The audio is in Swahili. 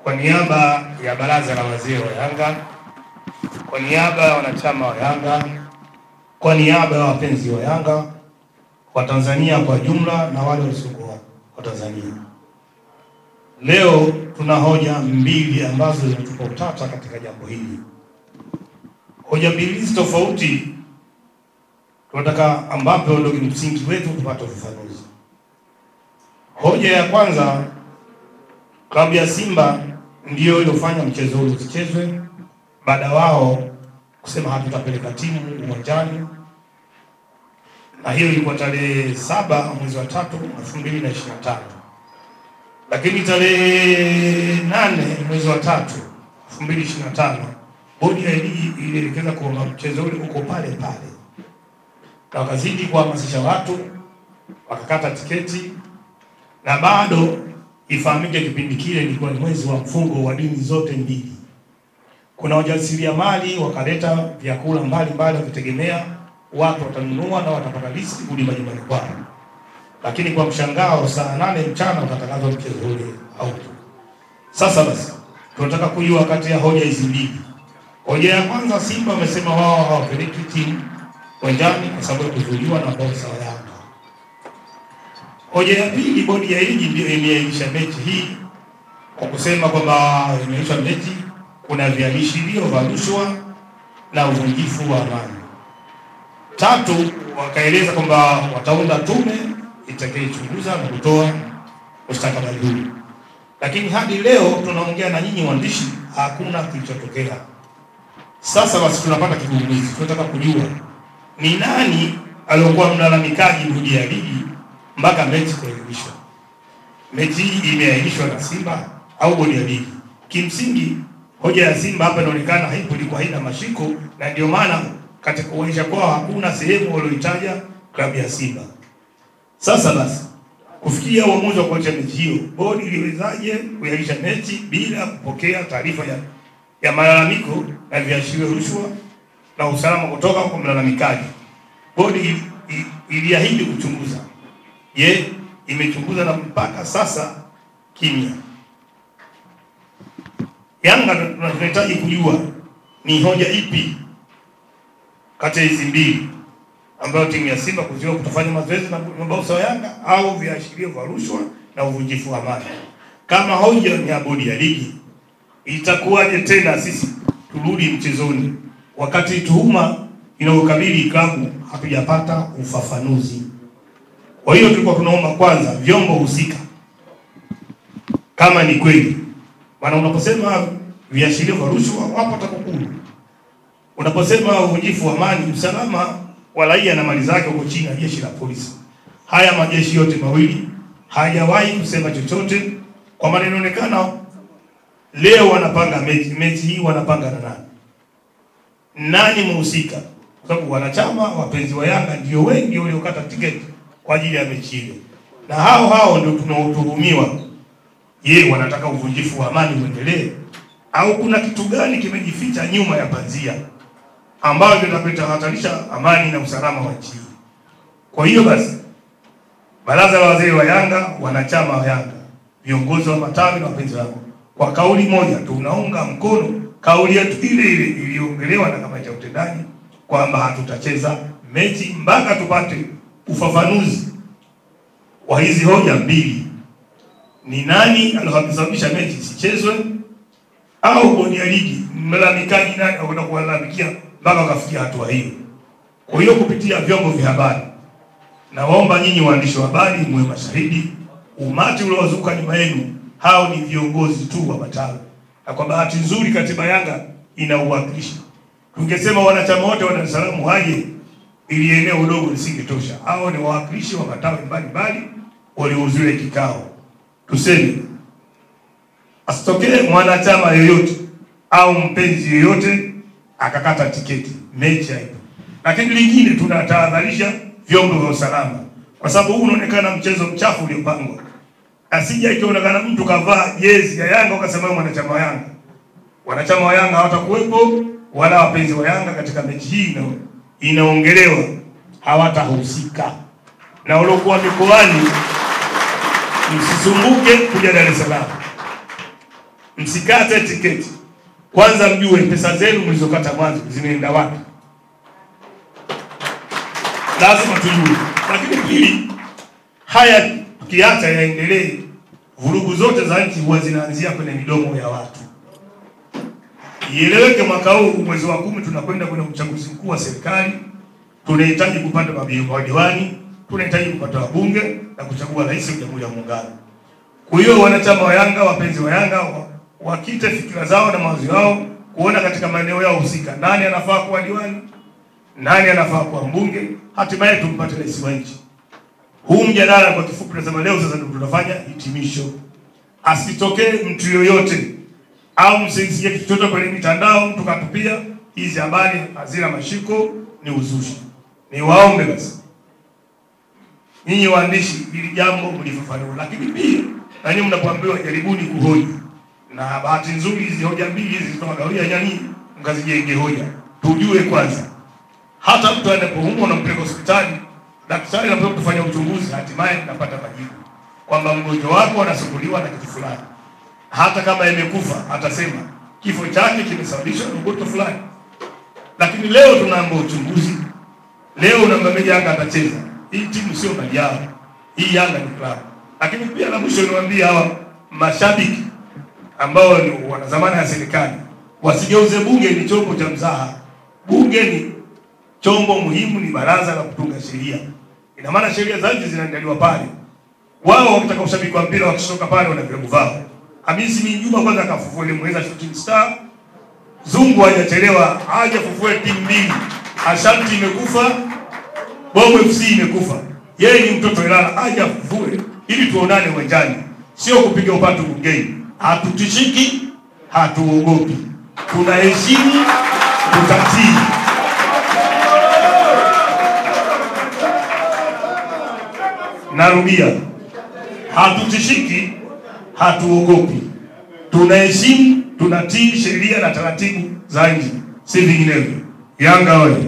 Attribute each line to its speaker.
Speaker 1: Kwa niaba ya baraza la wazee wa Yanga, kwa niaba ya wanachama wa Yanga, kwa niaba ya wapenzi wa Yanga, wa Tanzania kwa jumla na wale wasiokuwa wa Tanzania, leo tuna hoja mbili ambazo zinatupa utata katika jambo hili. Hoja mbili tofauti tunataka ambapo ndio msingi wetu kupata ufafanuzi. Hoja ya kwanza, klabu ya Simba ndio iliyofanya mchezo ule usichezwe baada wao kusema hatutapeleka timu uwanjani, na hiyo ilikuwa tarehe 7 mwezi wa 3 2025. Lakini tarehe 8 mwezi wa 3 2025 bodi ya ligi ilielekeza kwamba mchezo ule uko pale pale, na wakazidi kuhamasisha watu, wakakata tiketi, na bado ifahamike kipindi kile ilikuwa ni mwezi wa mfungo wa dini zote mbili. Kuna wajasiriamali wakaleta vyakula mbalimbali wakitegemea watu watanunua na watapata riziki kuli majumbani kwao. Lakini kwa mshangao saa 8 mchana utatangazwa mchezo ule out. Sasa basi tunataka kujua kati ya hoja hizi mbili. Hoja ya kwanza, Simba wamesema wao hawapeleki timu uwanjani kwa sababu ya kuzuiliwa na bosa wa Yanga. Hoja ya pili, bodi ya ligi ndio imeahirisha mechi hii kwa kusema kwamba imeahirisha mechi kuna viashirio vya rushwa na uvunjifu wa amani. Tatu, wakaeleza kwamba wataunda tume itakayochunguza na kutoa mustakabali huu. Lakini hadi leo tunaongea na nyinyi waandishi, hakuna kilichotokea. Sasa basi tunapata kigugumizi. Tunataka kujua ni nani aliyokuwa mlalamikaji bodi ya ligi mpaka mechi kuahirishwa. Mechi hii imeahirishwa na Simba au bodi ya ligi? Kimsingi hoja ya Simba hapa inaonekana haipo, ilikuwa haina mashiko, na ndio maana katika kuonyesha kwao hakuna sehemu walioitaja klabu ya Simba. Sasa basi kufikia uamuzi wa kuacha mechi hiyo, bodi iliwezaje kuahirisha mechi bila kupokea taarifa ya malalamiko na viashirio rushwa na usalama kutoka kwa mlalamikaji? Bodi iliahidi kuchunguza. Je, imechunguza na mpaka sasa kimya? Yanga tunahitaji kujua ni hoja ipi kati hizi mbili ambayo timu ya Simba kuziwa kutofanya mazoezi na mabosa wa Yanga au viashirio vya rushwa na uvunjifu wa amani. Kama hoja ni ya bodi ya ligi, itakuwaje tena sisi turudi mchezoni wakati tuhuma inaokabili klabu hatujapata ufafanuzi? Kwa hiyo tulikuwa tunaomba kwanza vyombo husika, kama ni kweli, maana unaposema viashirio vya rushwa wapo TAKUKURU, unaposema uvunjifu wa amani, usalama wa raia na mali zake huko chini ya jeshi la polisi, haya majeshi yote mawili hayawahi kusema chochote. Kwa maana inaonekana leo wanapanga mechi hii, wanapanga na nani mhusika? Kwa sababu wanachama wapenzi wa Yanga ndio wengi waliokata tiketi kwa ajili ya mechi ile, na hao ndio tunaotuhumiwa. Je, wanataka uvunjifu wa amani uendelee au kuna kitu gani kimejificha nyuma ya pazia ambayo kitahatarisha amani na usalama wa nchi? Kwa hiyo basi baraza la wazee wa Yanga, wanachama wa Yanga, viongozi wa matawi na wapenzi wao, kwa kauli moja tunaunga mkono kauli yetu ile iliyoongelewa na kamati ya utendaji kwamba hatutacheza mechi mpaka tupate ufafanuzi wa hizi hoja mbili. Ni nani aliyosababisha mechi isichezwe, au bodi ya ligi mlalamikaji nani anakwenda kulalamikia mpaka kafikia hatua hiyo? Kwa hiyo kupitia vyombo vya habari, naomba nyinyi waandishi wa habari mwe mashahidi, umati uliowazuka nyuma yenu hao ni viongozi tu wa matawi, na kwa bahati nzuri katiba Yanga ina uwakilishi. Tungesema wanachama wote wa Dar es Salaam waje, ili eneo dogo lisingetosha. Hao ni wawakilishi wa matawi mbalimbali waliohudhuria kikao. Tuseme asitokee mwanachama yoyote au mpenzi yoyote akakata tiketi, mechi haipo. Lakini lingine tunatahadharisha vyombo vya usalama, kwa sababu huu unaonekana mchezo mchafu uliopangwa. Asija ikionekana mtu kavaa jezi ya Yanga ukasema mwanachama wa Yanga. Wanachama wa Yanga hawatakuwepo, wala wapenzi wa Yanga katika mechi hii inaongelewa hawatahusika. Na waliokuwa mikoani msisumbuke kuja Dar es Salaam. msikate tiketi. Kwanza mjue pesa zenu mlizokata mwanzo zimeenda wapi. Lazima tujue. Lakini pili, haya kiacha yaendelee, vurugu zote za nchi huwa zinaanzia kwenye midomo ya watu. Ieleweke mwaka huu mwezi wa 10 tunakwenda kwenye uchaguzi mkuu wa serikali. Tunahitaji kupata madiwani, tunahitaji kupata wabunge na kuchagua rais wa Jamhuri ya Muungano. Kwa hiyo wanachama wa Yanga, wapenzi wa Yanga, wakite fikira zao na mawazo yao kuona katika maeneo yao husika nani anafaa kuwa diwani, nani anafaa kuwa mbunge, hatimaye tumpate rais wa nchi. Huu mjadala kwa kifupi nasema leo sasa ndio tunafanya hitimisho. Asitokee mtu yoyote au msisikie kitu chochote kwenye mitandao mtu katupia hizi habari hazina mashiko, ni uzushi. Ni waombe basi ninyi waandishi ili jambo mlifafanua, lakini pia na nyinyi mnapoambiwa jaribuni kuhoji. Na bahati nzuri hizi hoja mbili hizi tunagawia yani mkazijenge hoja. Tujue kwanza hata mtu anapoumwa na mpeleka hospitali, daktari anapokuja kufanya uchunguzi, hatimaye tunapata majibu kwamba mgonjwa wako anasumbuliwa na kitu fulani. Hata kama imekufa atasema kifo chake kimesababishwa na ugonjwa fulani. Lakini leo tunaambiwa uchunguzi. Leo unamwambia Yanga atacheza. Hii timu sio mali yao. Hii Yanga ni klabu. Lakini pia na mwisho niwaambie hawa mashabiki ambao ni wanazamana ya serikali wasigeuze bunge ni chombo cha mzaha. Bunge ni chombo muhimu, ni baraza la kutunga sheria. Ina maana sheria za nchi zinaandaliwa pale. Wao wakitaka ushabiki wa mpira wakishoka pale wana vilabu vao. Hamisi ni Juma kwanza akafufua ile Mweza Shooting Star. Zungu hajachelewa aje fufue timu mbili. Ashanti imekufa, Bongo FC imekufa. Yeye ni mtoto Ilala aje fufue ili tuonane uwanjani. Sio kupiga upatu bungeni. Hatutishiki, hatuogopi. Tunaheshimu, tutatii. Narudia. Hatutishiki, hatuogopi. Tunaheshimu, tunatii sheria na taratibu za nchi. Si vinginevyo. Yanga oye!